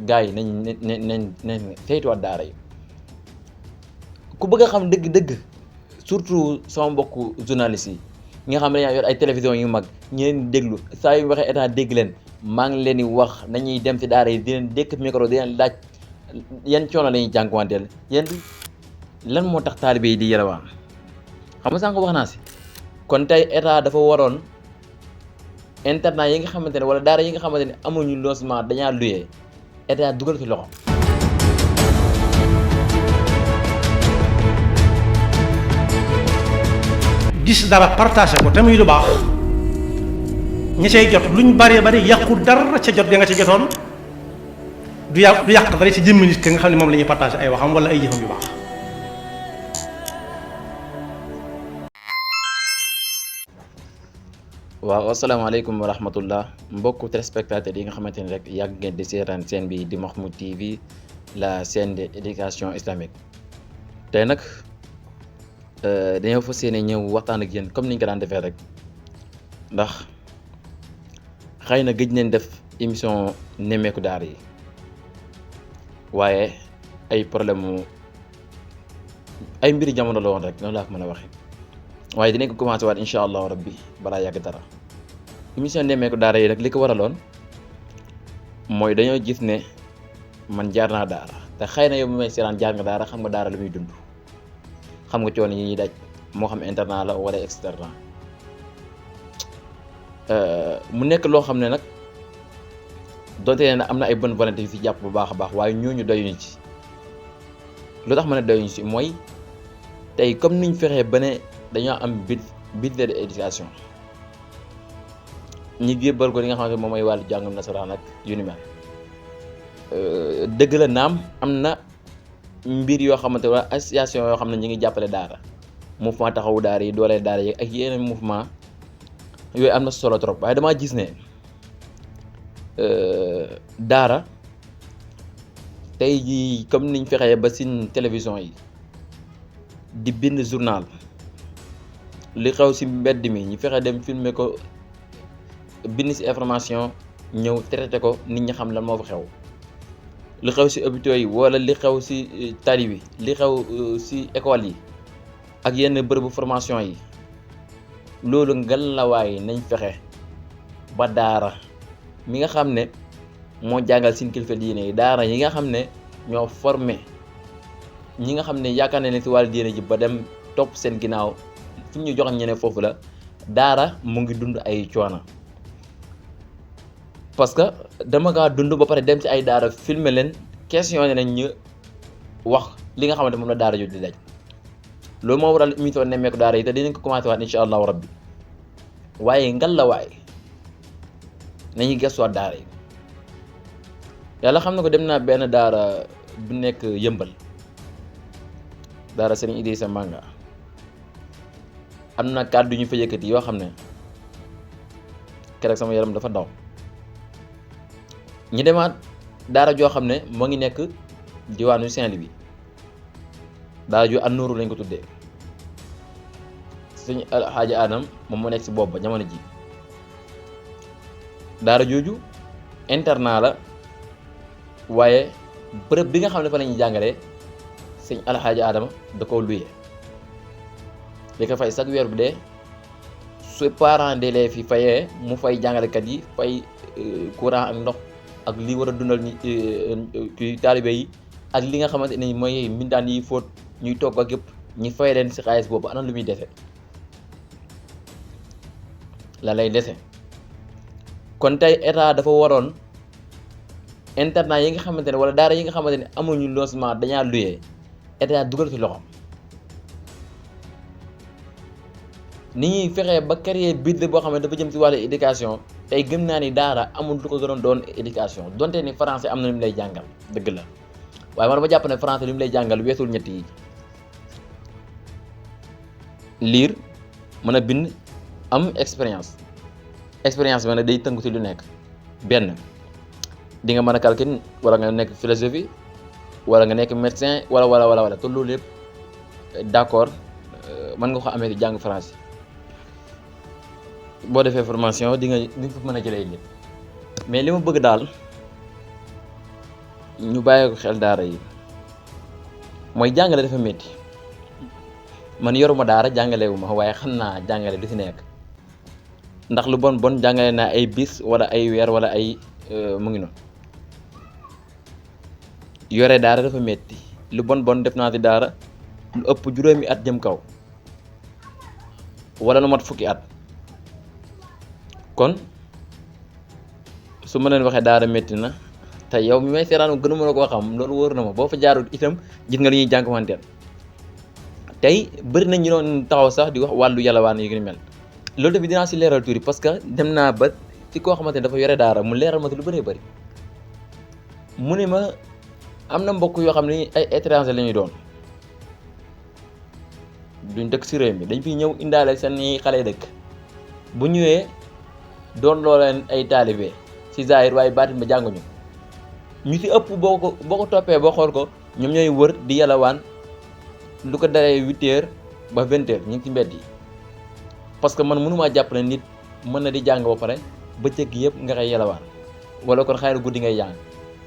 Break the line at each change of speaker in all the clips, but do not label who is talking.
gars yi nañ saytuwaat daara yi ku bëgg a xam dëgg-dëgg surtout sama mbokku journalistes yi nga xam ne dañoo yor ay télévision yu mag ñi leen déglu saa yu waxee état dégg leen maa ngi leen di wax nañuy dem ci daara yi di leen dékk micro di leen laaj yan coono la ñuy jànkuwanteel yan lan moo tax taalibe yi di yelwaan xam nga sànq wax naa si kon tey état dafa waroon internat yi nga xamante ne wala daara yi nga xamante ne amuñu logement dañaa luyee état dugal ci loxo.
gis dara partagé ko te muy lu baax ñi cay jot luñ bari bari yàqu dara ca jot ga nga ca jotoon du yàq dara ci jëmmi nit ki nga xam ne moom la ñuy partagé ay waxam wala ay jëfam yu baax.
waaw asalaamaaleykum wa rahmatullah mbokku téléspectateurs yi nga xamante ni rek yàgg ngeen di seetaan chaîne bi di Mahmoud TV la chaîne de éducation islamique tey nag dañoo fas yéene ñëw waxtaan ak yéen comme niñ ko daan defee rek ndax xëy na gëj nañ def émission nemmeeku daara yi waaye ay problème mu ay mbiri jamono la woon rek noonu laa ko mën a waxee waaye dinañ ko commencé waat incha allahu rabbi balaa yàgg dara émission nemmeeku daara yi nag li ko waraloon mooy dañoo gis ne man jaar naa daara te xëy na yow mi may seetaan jaar nga daara xam nga daara lu muy dund xam nga coono yi ñuy daj moo xam internat la wala externat mu nekk loo xam ne nag donte ne am na ay bonne volonté yu si jàpp bu baax a baax waaye ñooñu doyuñu ci lu tax ma ne doyuñu ci mooy tey comme niñ fexee ba ne dañoo am budget de éducation ñi jébbal ko li nga xamante ne moom mooy wàllu jàngum nasaraan ak yu ni mel dëgg la naam am na mbir yoo xamante wala association yoo xam ne ñi ngi jàppale daara mouvement taxawu daara yi dooleel daara yi ak yeneen mouvement yooyu am na solo trop waaye damaa gis ne daara tey jii comme niñ fexee ba sin télévision yi di bind journal li xew ci mbedd mi ñu fexe dem filmer ko bind ci information ñëw traité ko nit ñi xam lan moo fa xew li xew ci hôpitaux yi wala li xew ci tali bi li xew ci école yi ak yenn bërëbu formation yi loolu ngalawaay nañ fexe ba daara mi nga xam ne moo jàngal seen kilifa diine yi daara yi nga xam ne ñoo formé ñi nga xam ne yaakaar na ne ci wàllu diine ji ba dem topp seen ginnaaw fi ñu jox ñeneen foofu la daara mu ngi dund ay coono parce que dama kaa dund ba pare dem ci ay daara filmer leen questionné nañ ñu wax li nga xamante moom la daara ju di daj loolu moo waral émission nemmeeku daara yi te dinañ ko commencé waat incha allahu rabbi waaye ngal la waay nañuy gëstuwaat daara yi yàlla xam na ko dem naa benn daara bu nekk yëmbal daara Serigne Idrissa Manga am na kàddu ñu fa yëkkati yoo xam ne keroog sama yaram dafa daw ñu demaat daara joo xam ne moo ngi nekk diwaanu Saint-Louis daara ju An-Nour lañ ko tuddee suñu Alxaaji Adam moom moo nekk ci bopp ba jamono ji daara jooju internat la waaye bërëb bi nga xam ne fa la ñuy jàngalee sëñ Alxaaji Adama da koo luyee li ko fay chaque weer bu dee su parents d'élèves yi fayee mu fay jàngalekat yi fay courant ak ndox ak li war a dundal ci taalibe yi ak li nga xamante ne mooy mbindaan yi fóot ñuy togg ak yëpp ñi fay leen ci xaalis boobu ana lu muy dese la lay dese kon tey état dafa waroon internat yi nga xamante ne wala daara yi nga xamante ne amuñu logement dañaa luyee état dugal ci loxoom ni ñuy fexee ba créer budget boo xam ne dafa jëm ci wàllu éducation tey gëm naa ni daara amul lu ko gënoon doon éducation donte ni français am na lu mu lay jàngal dëgg la waaye man dama jàpp ne français li mu lay jàngal weesul ñett yi lire mën a bind am expérience bi nag day tënku ci lu nekk benn di nga mën a calcul wala nga nekk philosophie wala nga nekk médecin wala te loolu yëpp d'accord mën nga ko amee di jàng français boo defee formation di nga fa mën a jëlee nit mais li ma bëgg daal ñu bàyyi ko xel daara yi mooy jàngale dafa métti man yoruma daara jàngalewuma waaye xam naa jàngale du ci nekk ndax lu bon bon jàngale naa ay bis wala ay weer wala ay mu ngi noonu yore daara dafa métti lu bon bon def naa ci daara lu ëpp juróomi at jëm kaw wala lu mat fukki at kon su ma leen waxee daara métti na te yow mi may seeraan gënu ma la koo xam loolu wóor na ma boo fa jaarul itam gis nga li ñuy jànkuwanteel tey bëri na ñu doon taxaw sax di wax wàllu yalawaan yi ni mel loolu tamit dinaa si leeral tuuti parce que dem naa ba ci koo xamante ne dafa yore daara mu leeral ma si lu bëree bëri mu ne ma am na mbokk yoo xam ne ay étranger la ñuy doon duñ dëkk si réew mi dañ fiy ñëw indaale seen xale dëkk bu ñëwee doon loo leen ay taalibe si zahir waaye baatin ba jànguñu ñu si ëpp boo ko toppee boo xool ko ñoom ñooy wër di yalawaan lu ko dalee 8h ba 20h ñu ngi ci mbedd yi parce que man mënumaa jàpp ne nit mën na di jàng ba pare bëccëg yëpp nga koy yalawaan wala kon xëy na guddi ngay jàng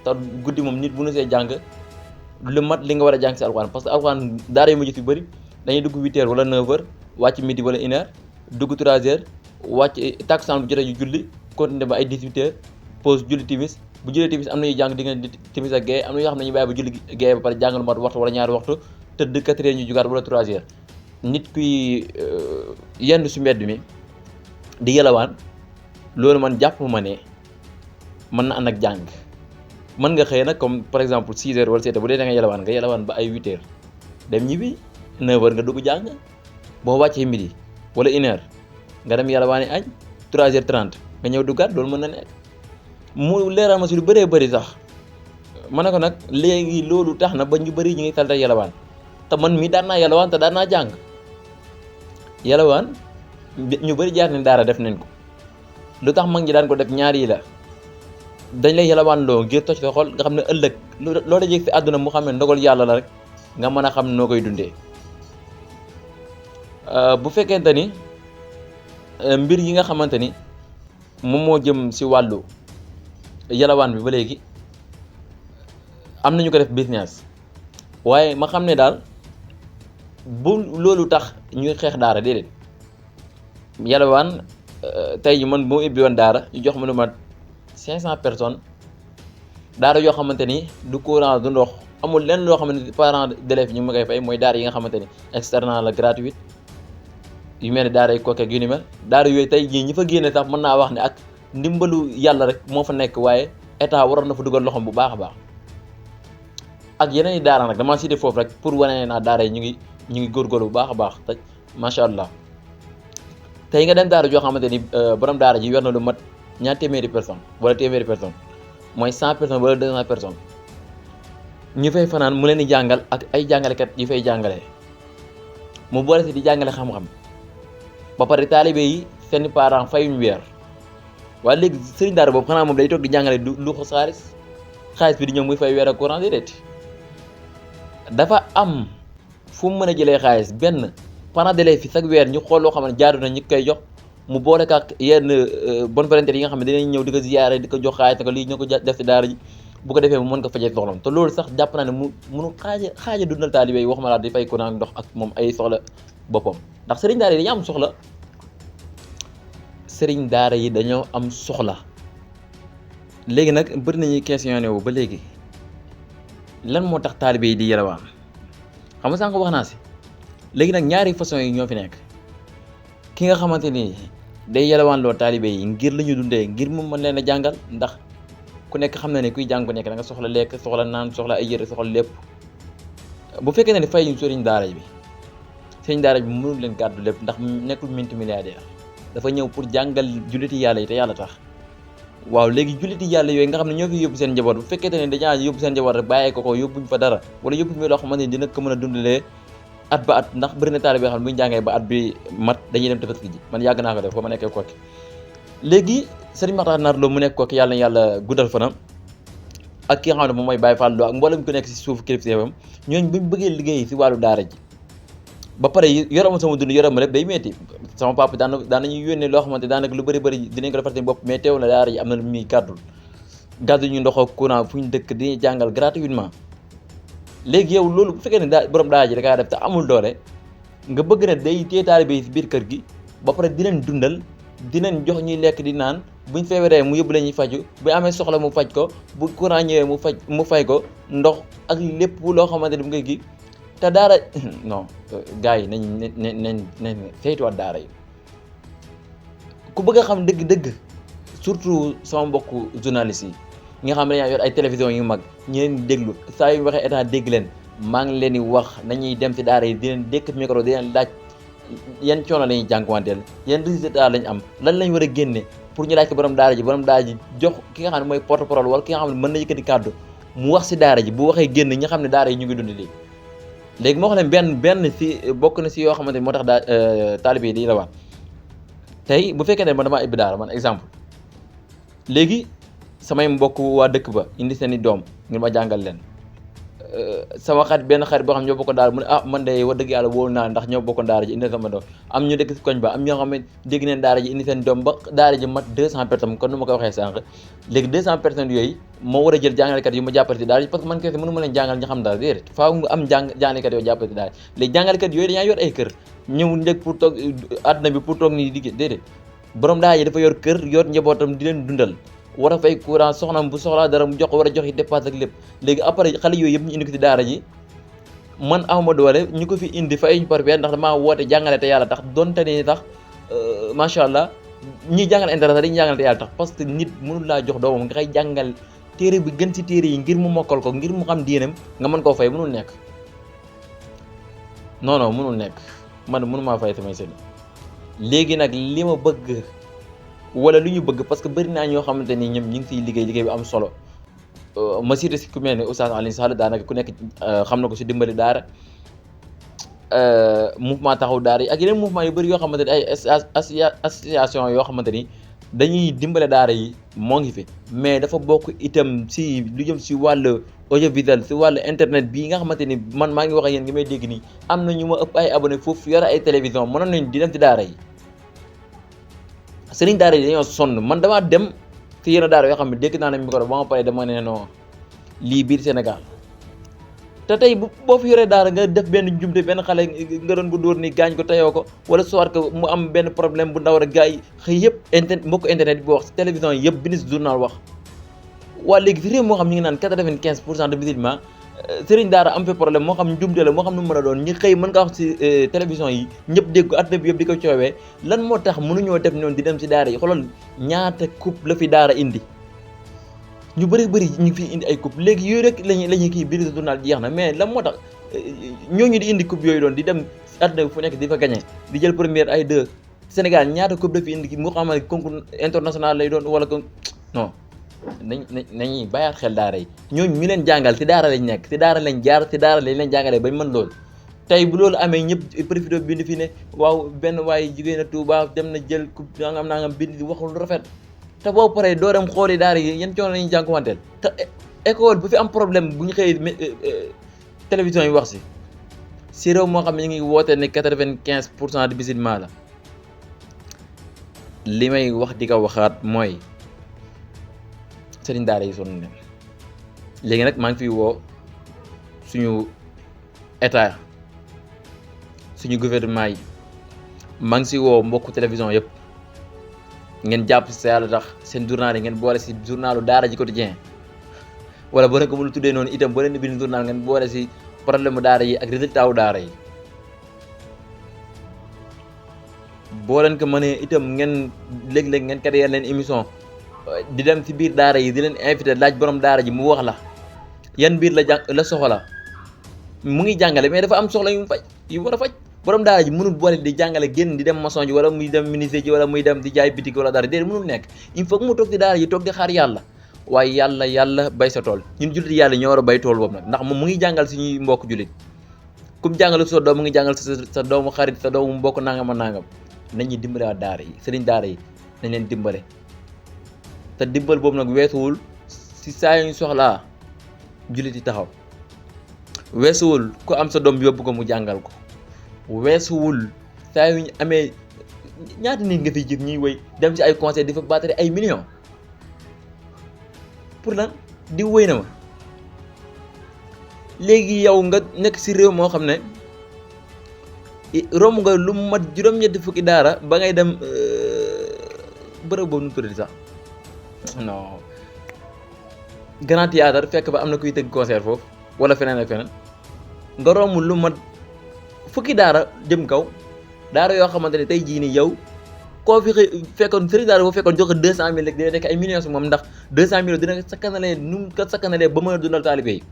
te guddi moom nit bu nu see jàng lu mat li nga war a jàng si alxuraan parce que alxuraan daara yu mujj fi bëri dañuy dugg 8h wala 9h wàcc midi wala 1h dugg 3h wàcc takkusaan bu jotee ñu julli continuer ba ay 18h pause julli timis bu julli timis am na ñuy jàng diggante timis ak gée am na yoo xam ne ñu bàyyi ba julli gée ba pare jàng lu mat waxtu wala ñaari waxtu tëdd 4h ñu jugaat wala 3h nit kuy yendu si mbedd mi di yalawaan loolu man jàpp ma ne mën na ànd ak jàng mën nga xëy nag comme par exemple 6h wala 7h bu dee da nga yalawaan nga yalawaan ba ay 8h dem ñibbi 9h nga dugg jàng boo wàccee midi wala 1h nga dem yalawaani añ 3h30 nga ñëw duggaat loolu mën na nekk mu leeral ma si lu bëree bëri sax ma ne ko nag léegi loolu tax na ba ñu bëri ñu ngi talta yalawaan te man mii daan naa yalawaan te daan naa jàng yalawaan ñu bëri jaar nañ daara def nañ ko lu tax mag ñi daan ko def ñaar yi la dañ lay yalawaan loo ngir toj sa xol nga xam ne ëllëg loo dajee si àdduna mu xam ne ndogal yàlla la rek nga mën a xam noo koy dundee bu fekkente ni mbir yi nga xamante ni moom moo jëm si wàllu yalawaan bi ba léegi am nañu ko def business waaye ma xam ne daal bu loolu tax ñuy xeex daara déedéet yalawaan tey ji man boo ubbi woon daara ñu jox ma lu mat 500 personnes daara yoo xamante ni du courant du ndox amul lenn loo xamante ni parents d'élèves ñu ma koy fay mooy daara yi nga xamante ni externat la gratuite yu mel ne daara yi kooke ak yu ni mel daara yooyu tey jii ñi fa génne sax mën naa wax ne ak ndimbalu yàlla rek moo fa nekk waaye état waroon na fa dugal loxoom bu baax a baax ak yeneen i daara nag damaa cité foofu rek pour wane naa daara yi ñu ngi góorgóorlu bu baax a baax te macha allah tey nga dem daara joo xamante ni borom daara ji yor na lu mat ñaar téeméeri personnes wala téeméeri personnes mooy 100 personnes wala 200 personnes ñu fay fanaan mu leen di jàngal ak ay jàngalekat yi fay jàngale mu boole si di jàngale xam-xam ba pare taalibe yi seeni parents fayuñ weer waaye léegi sëriñ daara boobu xanaa moom day toog di jàngale lu ko xaalis bi di ñëw muy fay weer ak courant déedéet dafa am fu mu mën a jëlee xaalis benn parents d'élèves fi chaque weer ñu xool loo xam ne jaadu na ñu koy jox mu boole ak yenn bonne volonté yi nga xam ne dinañ ñëw di ko ziyaare di ko jox xaalis ne ko lii ñoo ko def si daara ji bu ko defee mu mën ko fajee soxlam te loolu sax jàpp naa ne munu xaaja dundal taalibe yi waxuma laa di fay courant ndox ak moom ay soxla boppam ndax sëriñ daara yi dañoo am soxla sëriñ daara yi dañoo am soxla léegi nag bëri nañuy questionné wu ba léegi lan moo tax taalibe yi di yalawaan xam nga sànq wax naa si léegi nag ñaari façon yi ñoo fi nekk ki nga xamante ni day yalawaan loo taalibe yi ngir la ñu dundee ngir mu mën leen a jàngal ndax ku nekk xam na ne kuy jàng ku nekk da nga soxla lekk soxla naan soxla ay yére soxla lépp bu fekkee ne fay ñu sëriñ daara bi sëriñ daara bi mënul leen gàddu lépp ndax nekkul multimilliardaire dafa ñëw pour jàngal julliti yàlla yi te yàlla tax waaw léegi julliti yàlla yooyu nga xam ne ñoo fi yóbbu seen njaboot bu fekkee ne dañaa yóbbu seen njaboot rek bàyyee ko yóbbuñ fa dara wala yóbbuñ fa loo xamante ni dina ko mën a dundalee at ba at ndax bëri na taalibe yoo xam ne bu ñu jàngee ba at bi mat dañuy dem tabaski ji man yàgg naa ko def ba ma nekkee Koki léegi sëriñ Makhtar Naar Lo mu nekk Koki yàlla na yàlla guddal fanam ak ki nga xam ne moom mooy Baye Fall Lo ak mboolem ku nekk si suuf kilifteefam ñooñu buñ bëggee liggéey si wàllu daara ji ba pare yorama sama dund yorama lépp day metti sama papa daan nañu yónnee loo xamante daanaka lu bëri dinañ ko defar seen bopp mais teew na daara ji am na lu muy gàddul gàddu ñu ndox ak courant fu ñu dëkk di jàngal gratuitement léegi yow loolu bu fekkee ne borom daara ji da kaa def te amul doole nga bëgg ne day téye taalibe yi si biir kër gi ba pare di leen dundal di leen jox ñuy lekk di naan buñ feebaree mu yóbbu la ñuy faju bu amee soxla mu faj ko bu courant ñëwee mu fay ko ndox ak lépp loo xamante ni bu ngay gi te daara non gars yi nañ saytuwaat daara yi ku bëgg a xam dëgg-dëgg surtout sama mbokku journalistes yi nga xam ne dañoo yor ay télévision yu mag ñi leen déglu saa yu waxee état dégg leen maa ngi leen di wax nañuy dem ci daara yi di leen dékk micro di leen laaj yan coono la ñuy jànkuwanteel yan résultat lañ am lan lañ war a génne pour ñu laaj ko borom daara ji jox ki nga xam ne mooy porte parole wala ki nga xam ne mën na yëkkati kàddu mu wax ci daara ji bu waxee génn ñi xam ne daara yi ñu ngi dund léegi moo xam ne benn ci bokk na ci yoo xamante ni moo tax taalibe yi di la wax tey bu fekkee ne man damaa ibbi daara man exemple léegi samay mbokk waa dëkk ba indi seen i doom ngir ma jàngal leen sama xarit benn xarit boo xam ñoo bokkoon daara mu ne man de wax dëgg yàlla wóolu naa ndax ñoo bokkoon daara ji indi sama doom am ñu dëkk si koñ ba am ñoo xam ne dégg neen daara ji indi seen doom ba daara ji mat 200 personnes kon nu ma ko waxee sànq léegi 200 personnes yooyu moo war a jël jàngalekat yu ma jàppale si daara ji parce que man kese mënu ma leen jàngal ñu xam dara déedéet faaw nga am jàngalekat yoo jàppale si daara léegi jàngalekat yooyu dañaa yor ay kër ñëw njëkk pour toog àdduna bi pour toog nii liggéey déedéet borom daara ji dafa yor kër yor njabootam di leen dundal war a fay courant soxnaam bu soxlaa dara mu jox war a joxi dépense ak lépp léegi après xale yooyu yëpp ñu indi ko ci daara ji man awma doole ñu ko fi indi fay ñu par weer ndax damaa woote jàngale te yàlla tax donte ni tax macha allah ñiy jàngal internet dañuy jàngale te yàlla tax parce que nit mënul laa jox doomam nga koy jàngal téere bi gën ci téere yi ngir mu mokkal ko ngir mu xam diinam nga mën koo fay mënul nekk non mënul nekk man mënumaa fay samay sëñ léegi nag li ma bëgg wala lu ñu bëgg parce que bëri naa ñoo xamante ni ñoom ñu ngi fiy liggéey bi am solo ma cité si ku mel ne Oustaz Alioune Sall daanaka ku nekk xam na ko si dimbali daara mouvement taxaw daara yi ak yeneen mouvement yu bëri yoo xamante ni ay association yoo xamante ni dañuy dimbale daara yi moo ngi fi mais dafa bokk itam si lu jëm si wàllu audiovisuel si wàllu internet bii nga xamante ni man maa ngi wax ak yéen ngi may dégg nii am na ñu ma ëpp ay abonné foofu yore ay télévision mënoon nañ di dem ci daara yi sëriñ daara yi dañoo sonn man damaa dem ci yenn daara yoo xam ne dégg naa ne micro ba ma pare dama ne non lii biir Sénégal te tey boo fi yoree daara nga def benn njumte benn xale nga doon ko dóor ni gaañ ko teyoo ko wala soit que mu am benn problème bu ndaw rek gars yi xëy yëpp mbokk internet bi wax ci télévision yëpp bind journal wax waa léegi fi réew moo xam ñu ngi naan 95% de musulmans sëriñ daara am fi problème moo xam njumte la moo xam nu mu mën a doon ñi xëy mën nga wax ci télévision yi ñëpp dégg ko àdduna bi yëpp di ko coowee lan moo tax mënuñoo def noonu di dem ci daara yi xoolal ñaata coupe la fi daara indi ñu bëri ñu ngi fi indi ay coupe léegi yooyu rek lañuy kii biir journal jeex na mais lan moo tax ñooñu di indi coupe yooyu doon di dem àdduna bi fu nekk di fa gagné di jël première ay 2 Sénégal ñaata coupe la fi indi moo xam ne concours international lay doon wala non nañuy bàyyaat xel daara yi ñooñu ñu leen jàngal ci daara lañ nekk ci daara lañ jaar ci daara lañ leen jàngalee bañ mën loolu tey bu loolu amee ñëpp profité bind fi ne waaw benn waaye jigéen a Touba dem na jël coupe nangam bind di waxul rafet te boo paree doo dem xooli daara yi yan coono lañuy jànkuwanteel te école bu fi am problème bu ñu xëyee télévision yi wax si réew moo xam ne ñu ngi woote ne 95% de musulmans la li may wax di ko waxaat mooy sëriñ daara yi sonn leen léegi nag maa ngi fiy woo suñu état suñu gouvernement yi maa ngi si woo mbokku télévision yëpp ngeen jàpp si yàlla tax seen journal yi ngeen boole si journalu daara ji quotidien wala boo leen ko mënul tuddee noonu itam boo leen di bind journal ngeen boole si problème mu daara yi ak résultat wu daara yi boo leen ko mënee itam ngeen léeg-léeg ngeen créer leen émission di dem ci biir daara yi di leen invité laaj borom daara ji mu wax la yan biir la soxla mu ngi jàngale mais dafa am soxla yu mu faj yu war a faj borom daara ji mënul boole di jàngale génn di dem maçon ji wala muy dem ministère ji wala muy dem di jaay bitik wala dara déedéet mënul nekk il faut que mu toog di daara ji toog di xaar yàlla waaye yàlla bay sa tool ñun jullit yàlla ñoo war a bay tool boobu nag ndax moom mu ngi jàngal suñuy mbokk jullit kum jàngal sa doom mu ngi jàngal sa doomu xarit sa doomu mbokk nangam a nangam nañuy dimbale waa daara yi sëriñ daara yi nañ leen dimbale te dimbal boobu nag weesuwul si saa yu ñu soxlaa jullit yi taxaw weesuwul ku am sa doom yóbbu ko mu jàngal ko weesuwul saa yu ñu amee ñaata nit nga fi jëf ñuy woy dem ci ay conseil di fa battre ay millions pour lan di wéy na ma léegi yow nga nekk ci réew moo xam ne romb nga lu mat juróom-ñetti fukki daara ba ngay dem bërëb boobu nu tuddati sax non Grand Théâtre fekk ba am na kuy tëgg concert foofu wala feneen ak feneen nga romb lu mat fukki daara jëm kaw daara yoo xamante ne tey jii nii yow koo fi fekkoon sëriñ daara boo fekkoon joxe 200 000 rek dina nekk ay millions moom ndax 200 000 dina sakkanalee nu mu ko sakkanalee ba mën a dundal taalibe yi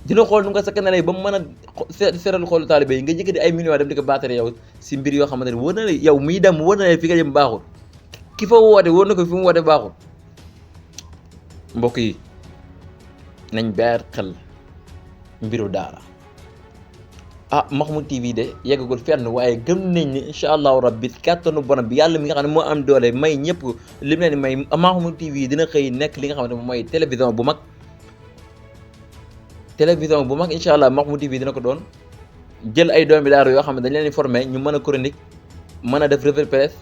dina xool nu mu ko sakkanalee ba mu mën a seral xoolu taalibe yi nga jëkkati ay millions dem di ko baatare yow si mbir yoo xamante ne wóor na la yow muy dem wóor na la fi nga jëm baaxul ki fa woote wóor na ko fi mu woote baaxul mbokk yi nañ beer xel mbiru daara Mahmoud TV de yeggagul fenn waaye gëm nañ ni incha allahu rabbi kàttanu borom bi yàlla mi nga xam ne moo am doole may ñëpp li mu leen may Mahmoud TV dina xëy nekk li nga xamante moom mooy télévision bu mag incha allah Mahmoud TV dina ko doon jël ay doomi daara yoo xam ne dañ leen di formé ñu mën a chronique mën a def revue de presse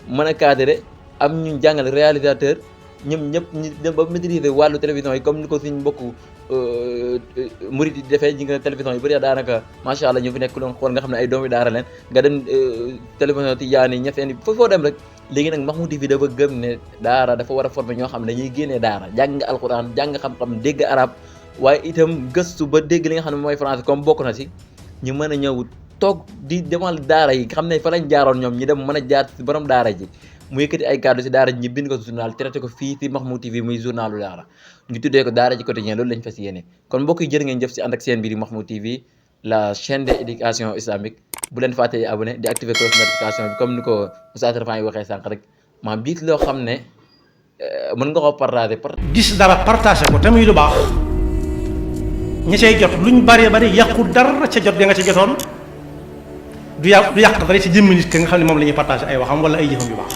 mën a cadré am ñu jàngal réalisateur ñoom ñëpp ñu dem ba maîtriser wàllu télévision yi comme ni ko suñ mbokku murid yi defee ñi nga télévision yu bëri daanaka macha allah ñu fi nekk doon xool nga xam ne ay doomi daara leen nga dem télévision Tijaan yi ñefeen yi foo dem rek léegi nag Mahmoud TV dafa gëm ne daara dafa war a former ñoo xam ne dañuy génnee daara jàng nga alxuraan jàng xam-xam dégg arab waaye itam gëstu ba dégg li nga xam ne mooy français comme bokk na si ñu mën a ñëw toog di demal daara yi xam ne fa lañ jaaroon ñoom ñu dem mën a jaar si borom daara ji mu yëkkati ay kàddu si daara ji ñu bind ko journal traité ko fii si Mahmoud TV muy journalu daara ñu tuddee ko daara ji quotidien loolu lañ fas yéene kon mbokk yi jërë ngeen jëf si ànd ak seen biir Mahmoud TV la chaîne de éducation islamique bu leen fàttee abonné di activer cloche notification bi comme ni ko Oustaz Rafaan yi waxee sànq rek maam biit loo xam ne mën nga ko partager
gis dara partagé ko te muy lu baax ñi cay jot luñ bari yàqu dara ca jot ga nga ca jotoon du yàq dara ci jëmmi nit ki nga xam ne moom la ñuy partagé ay waxam wala ay jëfam yu baax